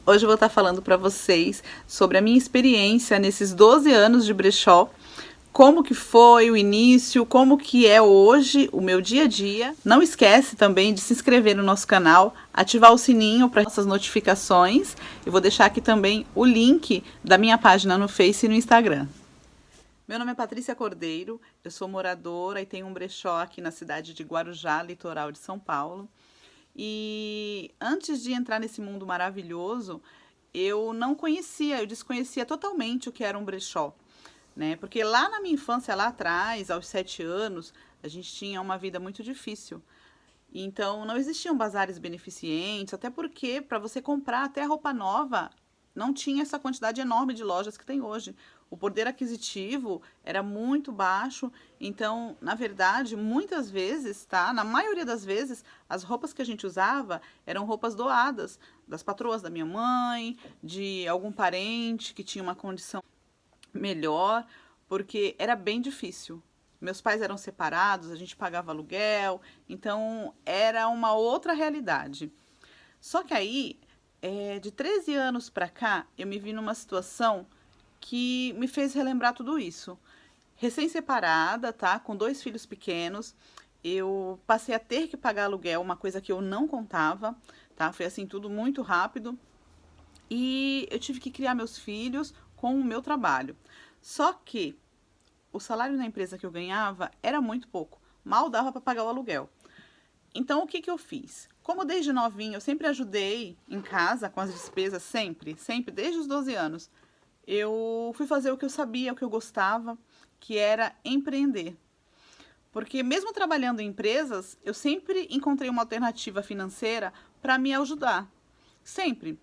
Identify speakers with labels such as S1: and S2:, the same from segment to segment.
S1: Hoje eu vou estar falando para vocês sobre a minha experiência nesses 12 anos de brechó, como que foi o início, como que é hoje o meu dia a dia. Não esquece também de se inscrever no nosso canal, ativar o sininho para nossas notificações. Eu vou deixar aqui também o link da minha página no Face e no Instagram. Meu nome é Patrícia Cordeiro, eu sou moradora e tenho um brechó aqui na cidade de Guarujá, litoral de São Paulo. E antes de entrar nesse mundo maravilhoso, eu não conhecia, eu desconhecia totalmente o que era um brechó, né? Porque lá na minha infância, lá atrás, aos 7 anos, a gente tinha uma vida muito difícil. Então, não existiam bazares beneficentes, até porque para você comprar até roupa nova, não tinha essa quantidade enorme de lojas que tem hoje. O poder aquisitivo era muito baixo, então, na verdade, muitas vezes, tá? Na maioria das vezes, as roupas que a gente usava eram roupas doadas das patroas da minha mãe, de algum parente que tinha uma condição melhor, porque era bem difícil. Meus pais eram separados, a gente pagava aluguel, então era uma outra realidade. Só que aí, de 13 anos para cá, eu me vi numa situação que me fez relembrar tudo isso. Recém-separada, tá? Com 2 filhos pequenos, eu passei a ter que pagar aluguel, uma coisa que eu não contava, tá? Foi assim tudo muito rápido. E eu tive que criar meus filhos com o meu trabalho. Só que o salário na empresa que eu ganhava era muito pouco, mal dava para pagar o aluguel. Então o que que eu fiz? Como desde novinha eu sempre ajudei em casa com as despesas, sempre, desde os 12 anos, eu fui fazer o que eu sabia, o que eu gostava, que era empreender. Porque mesmo trabalhando em empresas, eu sempre encontrei uma alternativa financeira para me ajudar. Sempre.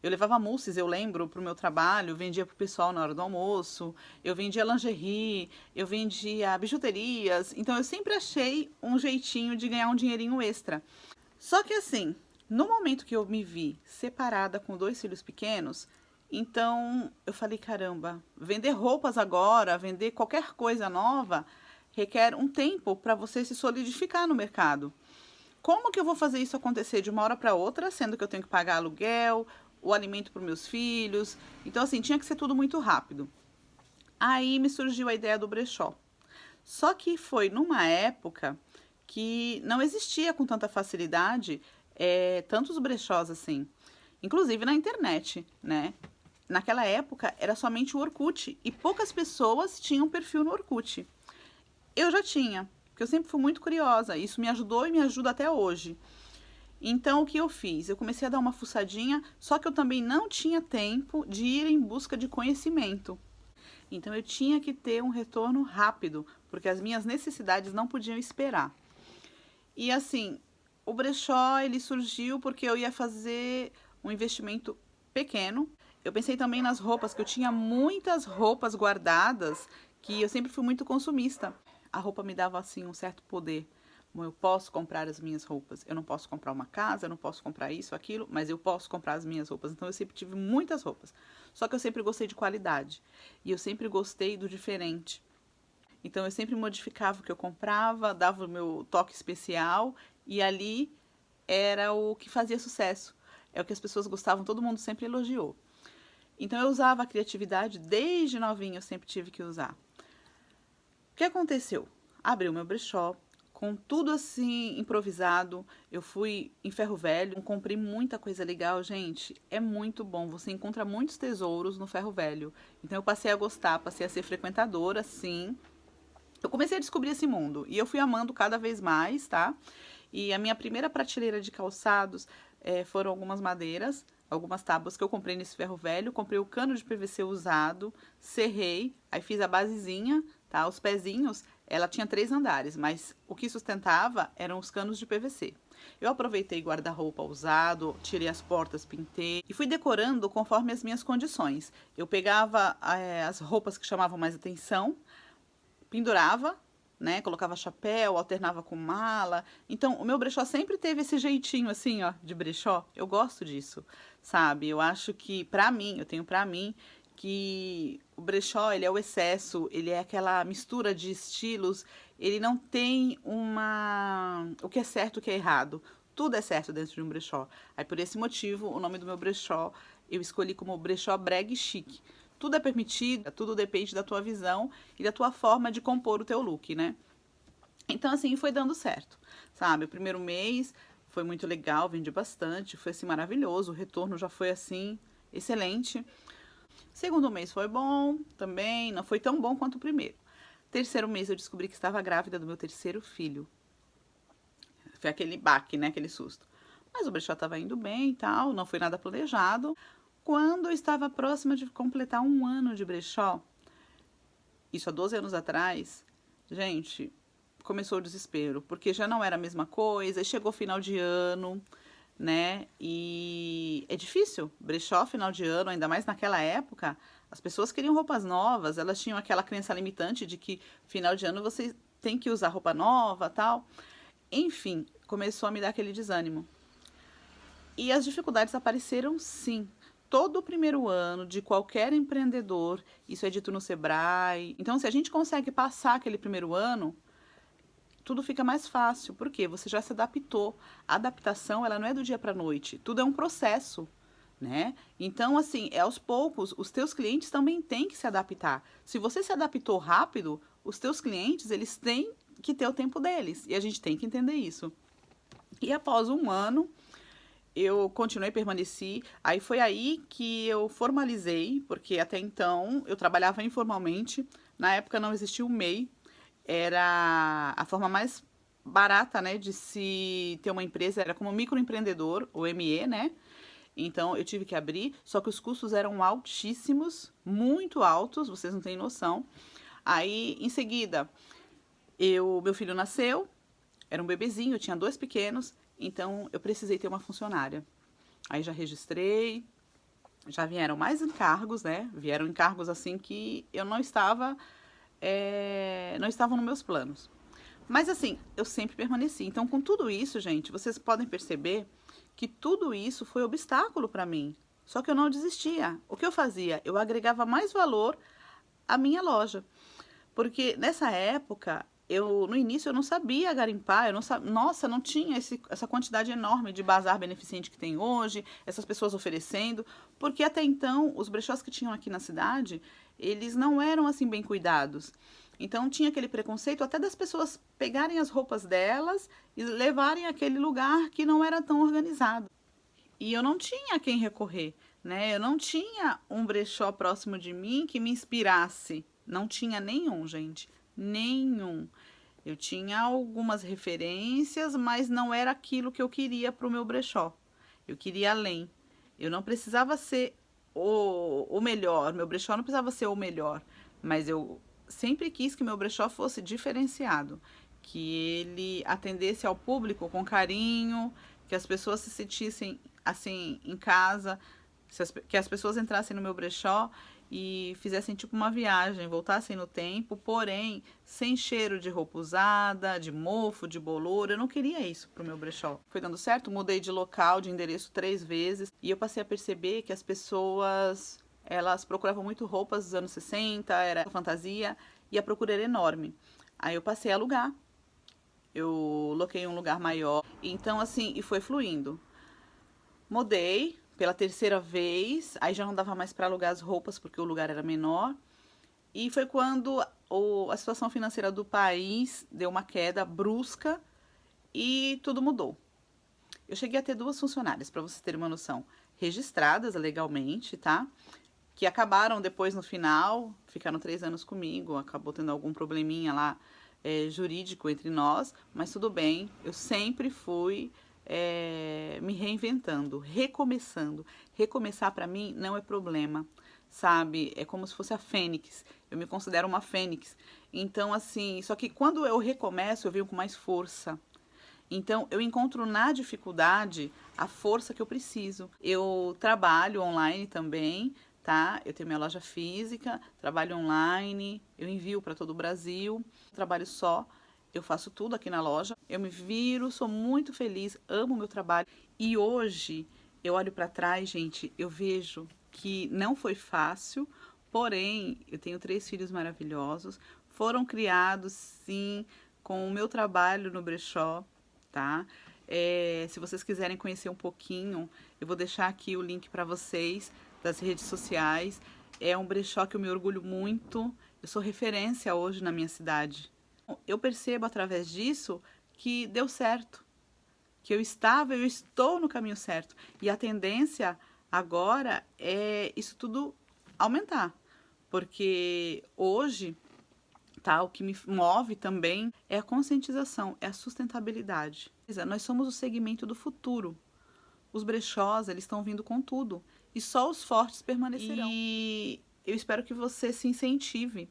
S1: Eu levava mousses, eu lembro, para o meu trabalho, vendia para o pessoal na hora do almoço, eu vendia lingerie, eu vendia bijuterias, então eu sempre achei um jeitinho de ganhar um dinheirinho extra. Só que assim, no momento que eu me vi separada com 2 filhos pequenos, então eu falei, caramba, vender roupas agora, vender qualquer coisa nova, requer um tempo para você se solidificar no mercado. Como que eu vou fazer isso acontecer de uma hora para outra, sendo que eu tenho que pagar aluguel, o alimento para os meus filhos? Então, assim, tinha que ser tudo muito rápido. Aí me surgiu a ideia do brechó. Só que foi numa época que não existia com tanta facilidade tantos brechós assim, inclusive na internet, né? Naquela época era somente o Orkut e poucas pessoas tinham perfil no Orkut. Eu já tinha, porque eu sempre fui muito curiosa. Isso me ajudou e me ajuda até hoje. Então, o que eu fiz? Eu comecei a dar uma fuçadinha, só que eu também não tinha tempo de ir em busca de conhecimento. Então, eu tinha que ter um retorno rápido, porque as minhas necessidades não podiam esperar. E assim, o brechó ele surgiu porque eu ia fazer um investimento pequeno. Eu pensei também nas roupas, que eu tinha muitas roupas guardadas, que eu sempre fui muito consumista. A roupa me dava assim um certo poder. Bom, eu posso comprar as minhas roupas. Eu não posso comprar uma casa, eu não posso comprar isso, aquilo, mas eu posso comprar as minhas roupas. Então eu sempre tive muitas roupas. Só que eu sempre gostei de qualidade. E eu sempre gostei do diferente. Então eu sempre modificava o que eu comprava, dava o meu toque especial e ali era o que fazia sucesso. É o que as pessoas gostavam, todo mundo sempre elogiou. Então eu usava a criatividade desde novinha, eu sempre tive que usar. O que aconteceu? Abri o meu brechó, com tudo assim improvisado. Eu fui em Ferro Velho, comprei muita coisa legal, gente. É muito bom, você encontra muitos tesouros no Ferro Velho. Então eu passei a gostar, passei a ser frequentadora, sim. Eu comecei a descobrir esse mundo e eu fui amando cada vez mais, tá? E a minha primeira prateleira de calçados foram algumas madeiras, algumas tábuas que eu comprei nesse ferro velho. Comprei o cano de PVC usado, serrei, aí fiz a basezinha, tá? Os pezinhos, ela tinha 3 andares, mas o que sustentava eram os canos de PVC. Eu aproveitei guarda-roupa usado, tirei as portas, pintei e fui decorando conforme as minhas condições. Eu pegava as roupas que chamavam mais atenção, pendurava, né? Colocava chapéu, alternava com mala. Então, o meu brechó sempre teve esse jeitinho assim, ó, de brechó. Eu gosto disso, sabe? Eu acho que, pra mim, eu tenho pra mim que o brechó, ele é o excesso, ele é aquela mistura de estilos, ele não tem o que é certo, o que é errado. tudo é certo dentro de um brechó. Aí por esse motivo, o nome do meu brechó eu escolhi como brechó brega e chique. Tudo é permitido, tudo depende da tua visão e da tua forma de compor o teu look, né? Então, assim, foi dando certo, sabe? O primeiro mês foi muito legal, vendi bastante, foi assim maravilhoso, o retorno já foi assim excelente. Segundo mês foi bom também, não foi tão bom quanto o primeiro. Terceiro mês eu descobri que estava grávida do meu terceiro filho. Foi aquele baque, né? Aquele susto. Mas o brechó estava indo bem e tal, não foi nada planejado. Quando eu estava próxima de completar 1 ano de brechó, isso há 12 anos atrás, gente, começou o desespero, porque já não era a mesma coisa, chegou final de ano, né? E é difícil, brechó final de ano, ainda mais naquela época, as pessoas queriam roupas novas, elas tinham aquela crença limitante de que final de ano você tem que usar roupa nova, tal. Enfim, começou a me dar aquele desânimo. E as dificuldades apareceram sim. Todo o primeiro ano de qualquer empreendedor, isso é dito no Sebrae. Então, se a gente consegue passar aquele primeiro ano, tudo fica mais fácil, porque você já se adaptou. A adaptação, ela não é do dia para a noite, tudo é um processo, né? Então, assim, é aos poucos, os teus clientes também têm que se adaptar. Se você se adaptou rápido, os teus clientes, eles têm que ter o tempo deles, e a gente tem que entender isso. E após 1 ano, eu continuei, permaneci. Aí foi aí que eu formalizei, porque até então eu trabalhava informalmente. Na época não existia o MEI, era a forma mais barata, né, de se ter uma empresa, era como microempreendedor, o ME, né? Então eu tive que abrir, só que os custos eram altíssimos, muito altos, vocês não têm noção. Aí, em seguida, meu filho nasceu, era um bebezinho, eu tinha 2 pequenos, então eu precisei ter uma funcionária. Aí já registrei, já vieram mais encargos, né? Vieram encargos assim que eu não estava, não estavam nos meus planos. Mas assim, eu sempre permaneci. Então, com tudo isso, gente, vocês podem perceber que tudo isso foi obstáculo para mim. Só que eu não desistia. O que eu fazia? Eu agregava mais valor à minha loja. Porque nessa época, no início eu não sabia garimpar, eu não sabia, nossa, não tinha essa quantidade enorme de bazar beneficente que tem hoje, essas pessoas oferecendo, porque até então os brechós que tinham aqui na cidade, eles não eram assim bem cuidados. Então tinha aquele preconceito até das pessoas pegarem as roupas delas e levarem aquele lugar que não era tão organizado. E eu não tinha a quem recorrer, né? Eu não tinha um brechó próximo de mim que me inspirasse. Não tinha nenhum, gente. Nenhum. Eu tinha algumas referências, mas não era aquilo que eu queria para o meu brechó. Eu queria além. Eu não precisava ser o melhor. Meu brechó não precisava ser o melhor. Mas eu sempre quis que meu brechó fosse diferenciado. Que ele atendesse ao público com carinho, que as pessoas se sentissem assim em casa, que as pessoas entrassem no meu brechó e fizessem tipo uma viagem, voltassem no tempo, porém sem cheiro de roupa usada, de mofo, de bolor. Eu não queria isso pro meu brechó. Foi dando certo, mudei de local, de endereço 3 vezes e eu passei a perceber que as pessoas, elas procuravam muito roupas dos anos 60, era fantasia e a procura era enorme. Aí eu passei a alugar. Eu loquei um lugar maior. Então, assim, e foi fluindo. Mudei pela terceira vez, aí já não dava mais para alugar as roupas porque o lugar era menor. E foi quando a situação financeira do país deu uma queda brusca e tudo mudou. Eu cheguei a ter 2 funcionárias, para vocês terem uma noção, registradas legalmente, tá? Que acabaram depois no final, ficaram 3 anos comigo, acabou tendo algum probleminha lá jurídico entre nós, mas tudo bem, eu sempre fui me reinventando, recomeçando. Recomeçar para mim não é problema, sabe? É como se fosse a fênix. Eu me considero uma fênix. Então, assim, só que quando eu recomeço, eu venho com mais força. Então, eu encontro na dificuldade a força que eu preciso. Eu trabalho online também, tá? Eu tenho minha loja física, trabalho online, eu envio para todo o Brasil, trabalho só, eu faço tudo aqui na loja, eu me viro, sou muito feliz, amo o meu trabalho. E hoje, eu olho para trás, gente, eu vejo que não foi fácil, porém, eu tenho 3 filhos maravilhosos, foram criados, sim, com o meu trabalho no brechó, tá? Se vocês quiserem conhecer um pouquinho, eu vou deixar aqui o link para vocês das redes sociais. É um brechó que eu me orgulho muito. Eu sou referência hoje na minha cidade. Eu percebo através disso que deu certo, que eu estou no caminho certo. E a tendência agora é isso tudo aumentar, porque hoje, tá, o que me move também é a conscientização, é a sustentabilidade. Nós somos o segmento do futuro. Os brechós, eles estão vindo com tudo, e só os fortes permanecerão. E eu espero que você se incentive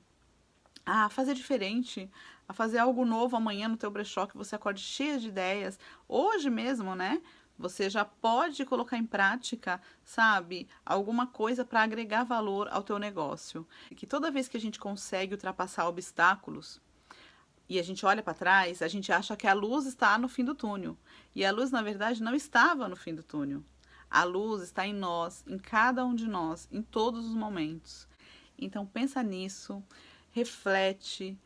S1: a fazer diferente, a fazer algo novo amanhã no teu brechó, que você acorde cheia de ideias. Hoje mesmo, né? Você já pode colocar em prática, sabe, alguma coisa para agregar valor ao teu negócio. E que toda vez que a gente consegue ultrapassar obstáculos e a gente olha para trás, a gente acha que a luz está no fim do túnel. E a luz, na verdade, não estava no fim do túnel. A luz está em nós, em cada um de nós, em todos os momentos. Então pensa nisso, reflete,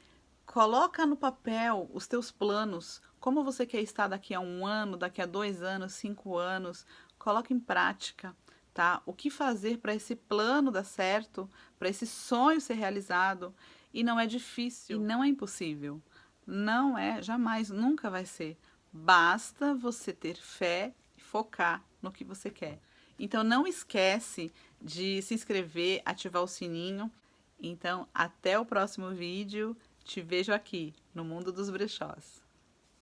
S1: coloca no papel os teus planos, como você quer estar daqui a 1 ano, daqui a 2 anos, 5 anos, coloca em prática, tá? O que fazer para esse plano dar certo, para esse sonho ser realizado, e não é difícil, e não é impossível, não é, jamais, nunca vai ser, basta você ter fé e focar no que você quer. Então não esquece de se inscrever, ativar o sininho. Então, até o próximo vídeo. Te vejo aqui no mundo dos brechós.